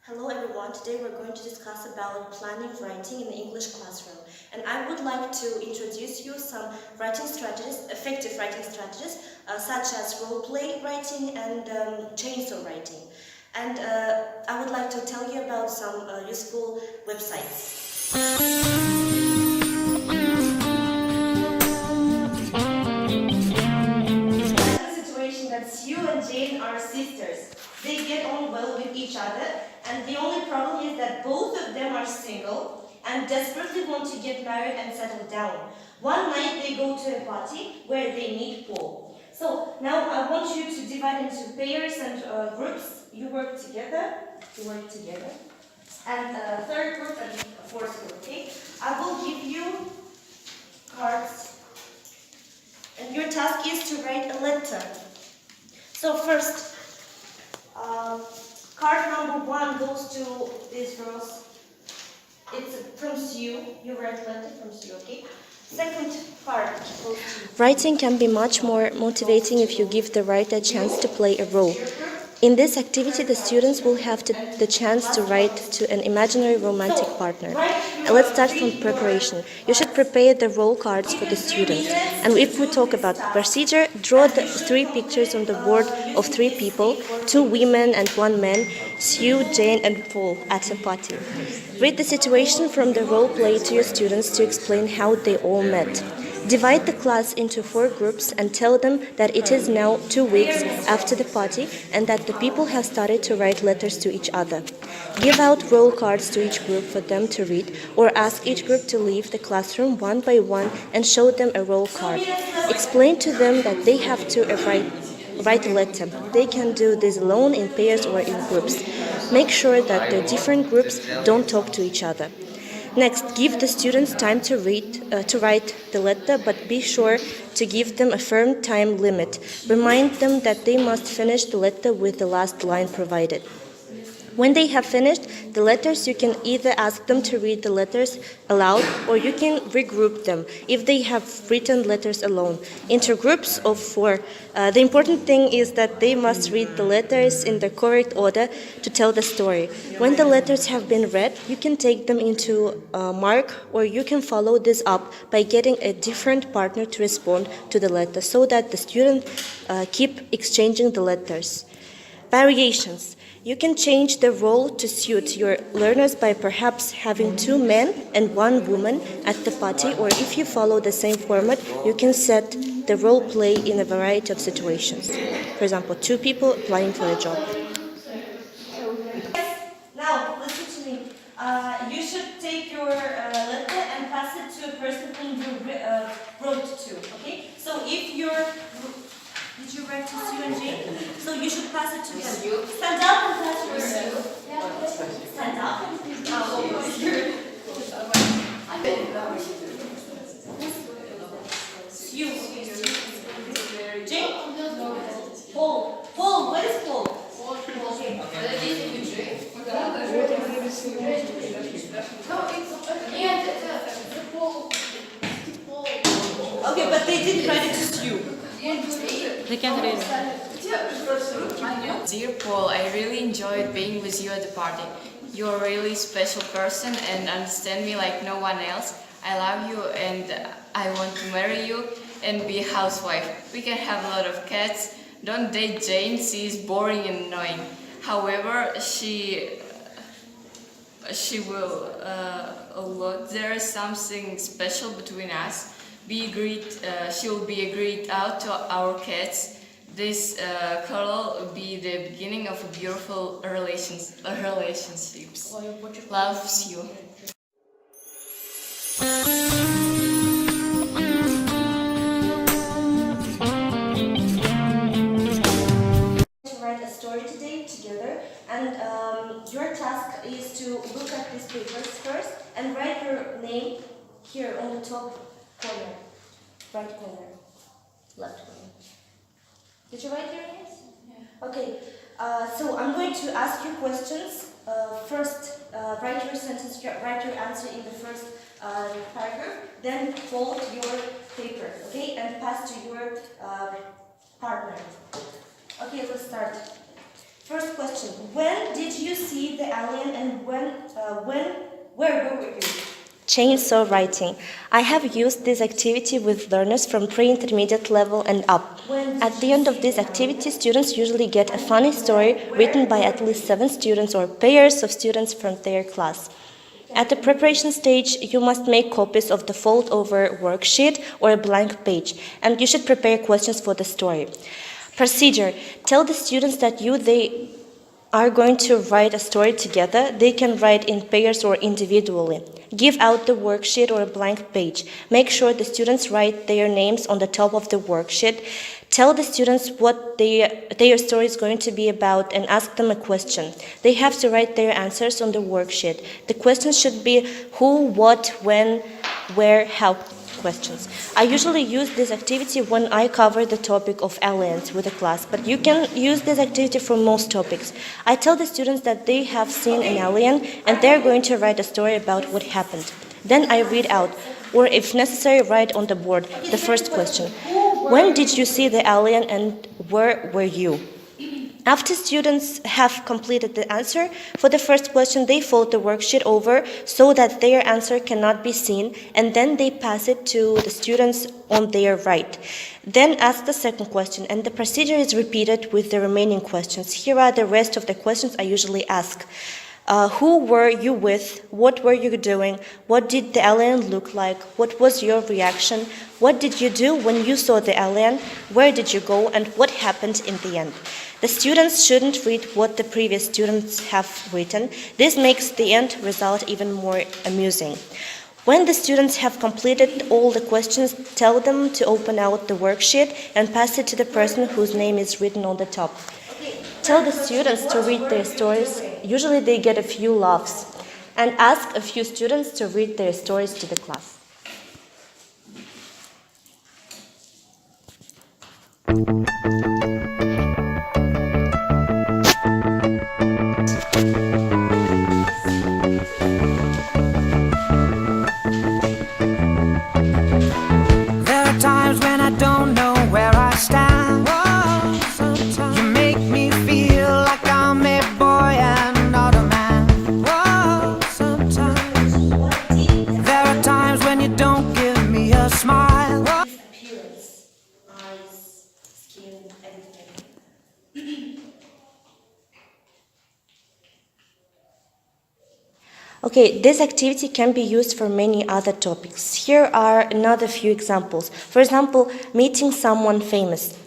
Hello everyone, today we're going to discuss about planning writing in the English classroom. And I would like to introduce you some writing strategies, effective writing strategies, such as role-play writing and chainsaw writing. And I would like to tell you about some useful websites. Imagine a situation that Sue and Jane are sisters. They get on well with each other, and the only problem is that both of them are single and desperately want to get married and settle down. One night they go to a party where they meet Paul. So now I want you to divide into pairs and groups. You work together. And third group and fourth group, okay? I will give you cards. And your task is to write a letter. So first, card number 1 goes to these girls. It's from Sue. You write a letter from Sue, okay? Second card goes to... Writing can be much more motivating if you give the writer a chance to play a role. In this activity, the students will have the chance to write to an imaginary romantic partner. Let's start from preparation. You should prepare the role cards for the students. And if we talk about the procedure, draw the 3 pictures on the board of 3 people, 2 women and 1 man, Sue, Jane and Paul at a party. Read the situation from the role play to your students to explain how they all met. Divide the class into 4 groups and tell them that it is now 2 weeks after the party and that the people have started to write letters to each other. Give out role cards to each group for them to read, or ask each group to leave the classroom one by one and show them a role card. Explain to them that they have to write a letter. They can do this alone, in pairs or in groups. Make sure that the different groups don't talk to each other. Next, give the students time to write the letter, but be sure to give them a firm time limit. Remind them that they must finish the letter with the last line provided. When they have finished the letters, you can either ask them to read the letters aloud, or you can regroup them if they have written letters alone into groups of 4. The important thing is that they must read the letters in the correct order to tell the story. When the letters have been read, you can take them into mark, or you can follow this up by getting a different partner to respond to the letter so that the student keep exchanging the letters. Variations. You can change the role to suit your learners by perhaps having 2 men and 1 woman at the party, or if you follow the same format, you can set the role play in a variety of situations. For example, 2 people applying for a job. Now, listen to me. You should take your letter and pass it to a person whom you wrote to, okay? So if you're... Did you write to Sue and Jane? So you should pass it to them. Stand up and pass your... Stand up. Sue. Jane? Paul. Paul, where is Paul? Okay. Okay, but they didn't write it to Sue. They can't read it. Dear Paul, I really enjoyed being with you at the party. You're a really special person and understand me like no one else. I love you and I want to marry you and be a housewife. We can have a lot of cats. Don't date Jane, she is boring and annoying. However, she will there is something special between us. She will be agreed out to our cats. This cuddle will be the beginning of a beautiful relationships. Loves you. To write a story today together, and your task is to look at these papers first and write your name here on the top corner, right corner, left corner. Did you write your names? Yeah. Okay, so I'm going to ask you questions. First, write your sentence, write your answer in the first paragraph, then fold your paper, okay, and pass to your partner. Okay, let's start. First question: when did you see the alien, and where were you? Chainsaw writing. I have used this activity with learners from pre-intermediate level and up. At the end of this activity, students usually get a funny story written by at least 7 students or pairs of students from their class. At the preparation stage, you must make copies of the fold-over worksheet or a blank page, and you should prepare questions for the story. Procedure: tell the students that they are going to write a story together. They can write in pairs or individually. Give out the worksheet or a blank page. Make sure the students write their names on the top of the worksheet. Tell the students what their story is going to be about and ask them a question. They have to write their answers on the worksheet. The questions should be who, what, when, where, how questions. I usually use this activity when I cover the topic of aliens with a class, but you can use this activity for most topics. I tell the students that they have seen an alien and they're going to write a story about what happened. Then I read out, or if necessary, write on the board the first question. When did you see the alien and where were you? After students have completed the answer for the first question, they fold the worksheet over so that their answer cannot be seen, and then they pass it to the students on their right. Then ask the second question, and the procedure is repeated with the remaining questions. Here are the rest of the questions I usually ask. Who were you with? What were you doing? What did the alien look like? What was your reaction? What did you do when you saw the alien? Where did you go? And what happened in the end? The students shouldn't read what the previous students have written. This makes the end result even more amusing. When the students have completed all the questions, tell them to open out the worksheet and pass it to the person whose name is written on the top. Tell the students to read their stories. Usually they get a few laughs. And ask a few students to read their stories to the class. There are times when I don't know where I stand. You make me feel like I'm a boy and not a man. Sometimes there are times when you don't give me a smile. Appearance, eyes, skin, everything. Okay, this activity can be used for many other topics. Here are another few examples. For example, meeting someone famous.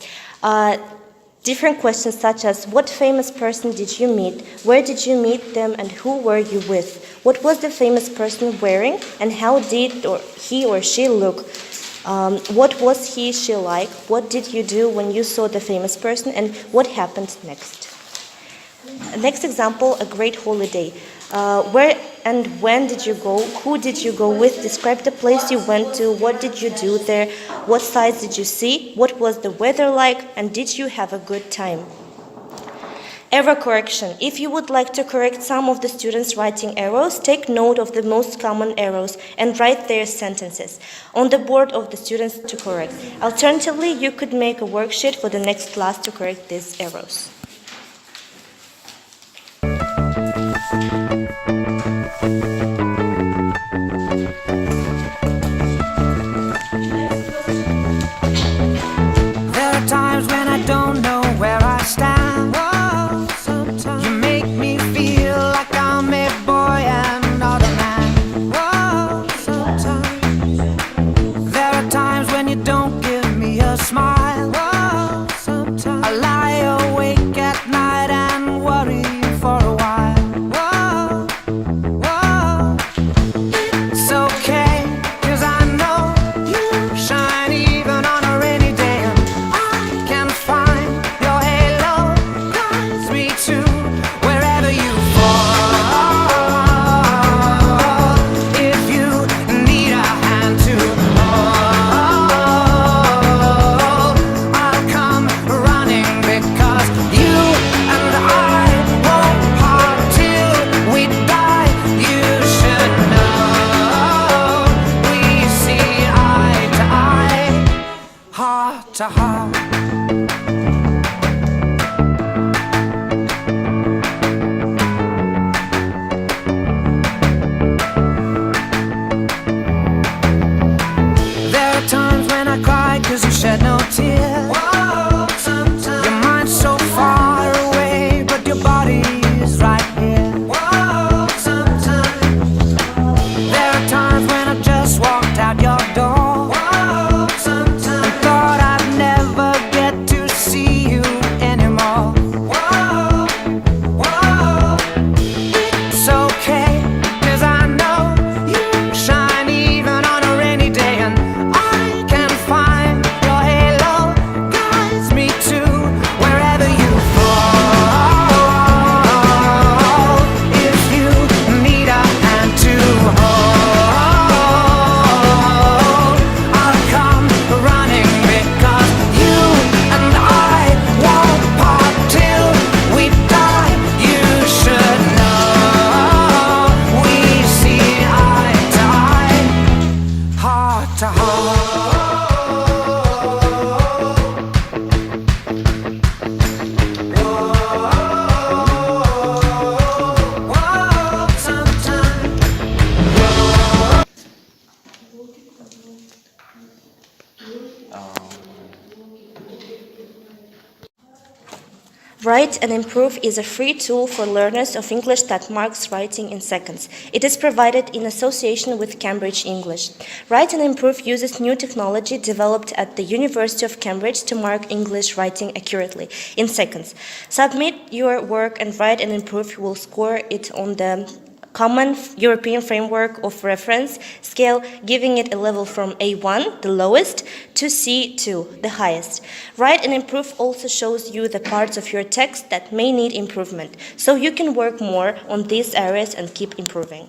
Different questions such as, what famous person did you meet? Where did you meet them and who were you with? What was the famous person wearing and how did he or she look? What was he, she like? What did you do when you saw the famous person and what happened next? Next example, a great holiday. Where and when did you go? Who did you go with? Describe the place you went to. What did you do there? What sights did you see? What was the weather like? And did you have a good time? Error correction. If you would like to correct some of the students' writing errors, take note of the most common errors and write their sentences on the board of the students to correct. Alternatively, you could make a worksheet for the next class to correct these errors. There are times when I don't know where I stand. You make me feel like I'm a boy and not a man. Sometimes there are times when you don't give me a smile. I lie awake at night and worry for a while. Write and Improve is a free tool for learners of English that marks writing in seconds. It is provided in association with Cambridge English. Write and Improve uses new technology developed at the University of Cambridge to mark English writing accurately in seconds. Submit your work and Write and Improve will score it on the Common European Framework of Reference scale, giving it a level from A1, the lowest, to C2, the highest. Write and Improve also shows you the parts of your text that may need improvement, so you can work more on these areas and keep improving.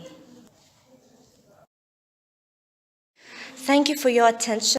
Thank you for your attention.